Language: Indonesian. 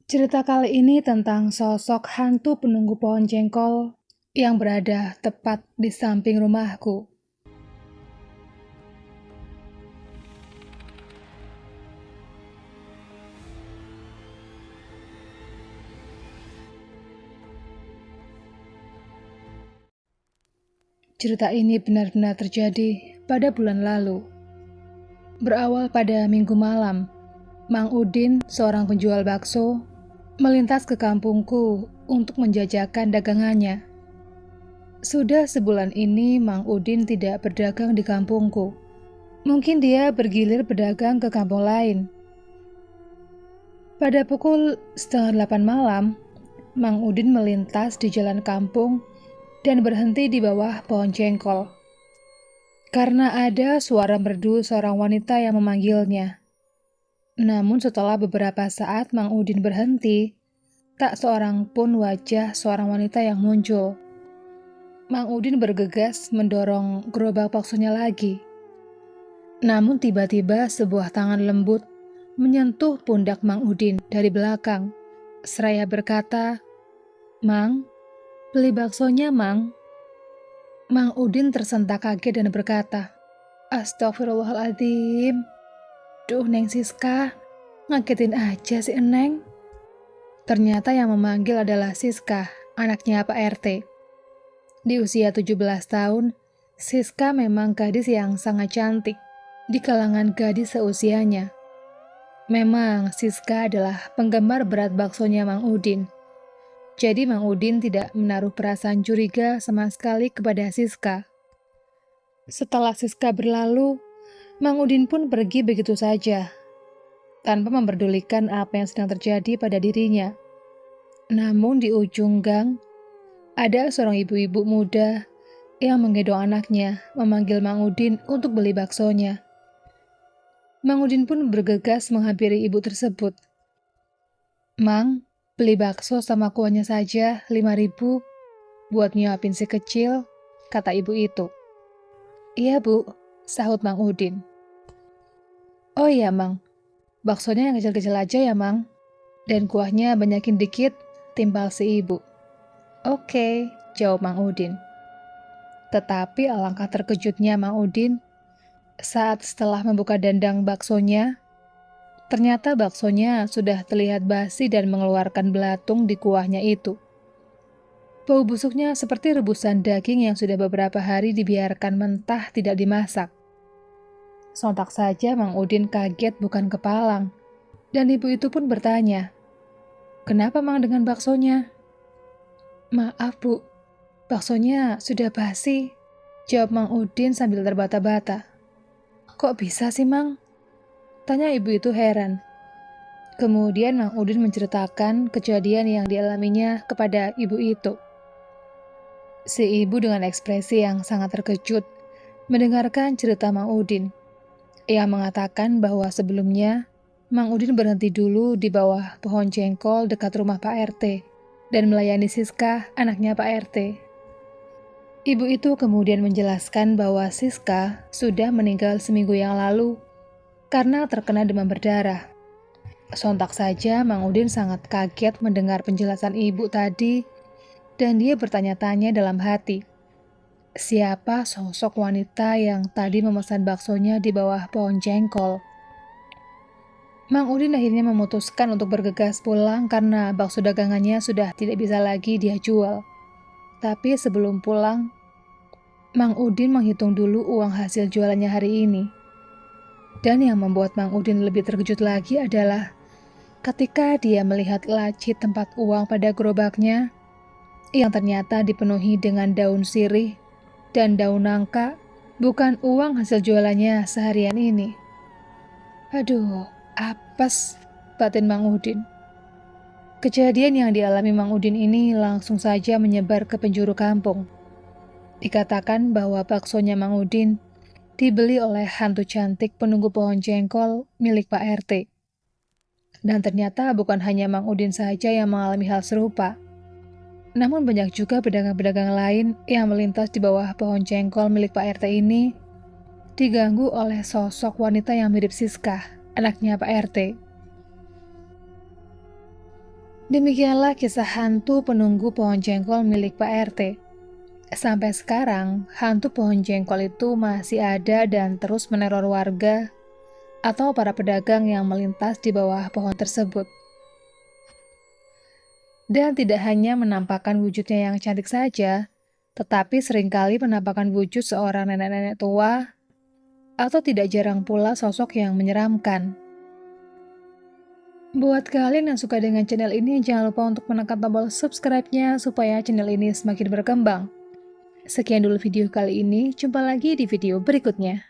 Cerita kali ini tentang sosok hantu penunggu pohon jengkol yang berada tepat di samping rumahku. Cerita ini benar-benar terjadi pada bulan lalu. Berawal pada minggu malam, Mang Udin, seorang penjual bakso, melintas ke kampungku untuk menjajakan dagangannya. Sudah sebulan ini Mang Udin tidak berdagang di kampungku. Mungkin dia bergilir berdagang ke kampung lain. Pada pukul 7:30 malam, Mang Udin melintas di jalan kampung dan berhenti di bawah pohon jengkol. Karena ada suara merdu seorang wanita yang memanggilnya. Namun setelah beberapa saat Mang Udin berhenti, tak seorang pun wajah seorang wanita yang muncul. Mang Udin bergegas mendorong gerobak baksonya lagi. Namun tiba-tiba sebuah tangan lembut menyentuh pundak Mang Udin dari belakang. Seraya berkata, "Mang, beli baksonya, Mang." Mang Udin tersentak kaget dan berkata, "Astagfirullahaladzim. Duh, Neng Siska, ngagetin aja si Eneng." Ternyata yang memanggil adalah Siska, anaknya Pak RT. Di usia 17 tahun, Siska memang gadis yang sangat cantik di kalangan gadis seusianya. Memang Siska adalah penggemar berat baksonya Mang Udin. Jadi Mang Udin tidak menaruh perasaan curiga sama sekali kepada Siska. Setelah Siska berlalu, Mang Udin pun pergi begitu saja, tanpa memperdulikan apa yang sedang terjadi pada dirinya. Namun di ujung gang, ada seorang ibu-ibu muda yang menggendong anaknya memanggil Mang Udin untuk beli baksonya. Mang Udin pun bergegas menghampiri ibu tersebut. "Mang, beli bakso sama kuahnya saja 5.000 buat nyuapin si kecil," kata ibu itu. "Iya, Bu," sahut Mang Udin. "Oh iya, Mang. Baksonya yang kecil-kecil aja ya, Mang. Dan kuahnya banyakin dikit," timpal si ibu. "Oke," jawab Mang Udin. Tetapi alangkah terkejutnya Mang Udin saat setelah membuka dandang baksonya, ternyata baksonya sudah terlihat basi dan mengeluarkan belatung di kuahnya itu. Bau busuknya seperti rebusan daging yang sudah beberapa hari dibiarkan mentah tidak dimasak. Sontak saja Mang Udin kaget bukan kepalang, dan ibu itu pun bertanya, "Kenapa Mang dengan baksonya?" "Maaf, Bu, baksonya sudah basi," jawab Mang Udin sambil terbata-bata. "Kok bisa sih, Mang?" tanya ibu itu heran. Kemudian Mang Udin menceritakan kejadian yang dialaminya kepada ibu itu. Si ibu dengan ekspresi yang sangat terkejut mendengarkan cerita Mang Udin. Ia mengatakan bahwa sebelumnya Mang Udin berhenti dulu di bawah pohon jengkol dekat rumah Pak RT dan melayani Siska, anaknya Pak RT. Ibu itu kemudian menjelaskan bahwa Siska sudah meninggal seminggu yang lalu karena terkena demam berdarah. Sontak saja Mang Udin sangat kaget mendengar penjelasan ibu tadi dan dia bertanya-tanya dalam hati, siapa sosok wanita yang tadi memesan baksonya di bawah pohon jengkol? Mang Udin akhirnya memutuskan untuk bergegas pulang karena bakso dagangannya sudah tidak bisa lagi dia jual. Tapi sebelum pulang, Mang Udin menghitung dulu uang hasil jualannya hari ini. Dan yang membuat Mang Udin lebih terkejut lagi adalah ketika dia melihat laci tempat uang pada gerobaknya yang ternyata dipenuhi dengan daun sirih dan daun nangka, bukan uang hasil jualannya seharian ini. "Aduh, apes," batin Mang Udin. Kejadian yang dialami Mang Udin ini langsung saja menyebar ke penjuru kampung. Dikatakan bahwa baksonya Mang Udin dibeli oleh hantu cantik penunggu pohon jengkol milik Pak RT. Dan ternyata bukan hanya Mang Udin saja yang mengalami hal serupa. Namun banyak juga pedagang-pedagang lain yang melintas di bawah pohon jengkol milik Pak RT ini diganggu oleh sosok wanita yang mirip Siska, anaknya Pak RT. Demikianlah kisah hantu penunggu pohon jengkol milik Pak RT. Sampai sekarang, hantu pohon jengkol itu masih ada dan terus meneror warga atau para pedagang yang melintas di bawah pohon tersebut. Dan tidak hanya menampakkan wujudnya yang cantik saja, tetapi seringkali menampakkan wujud seorang nenek-nenek tua atau tidak jarang pula sosok yang menyeramkan. Buat kalian yang suka dengan channel ini, jangan lupa untuk menekan tombol subscribe-nya supaya channel ini semakin berkembang. Sekian dulu video kali ini, jumpa lagi di video berikutnya.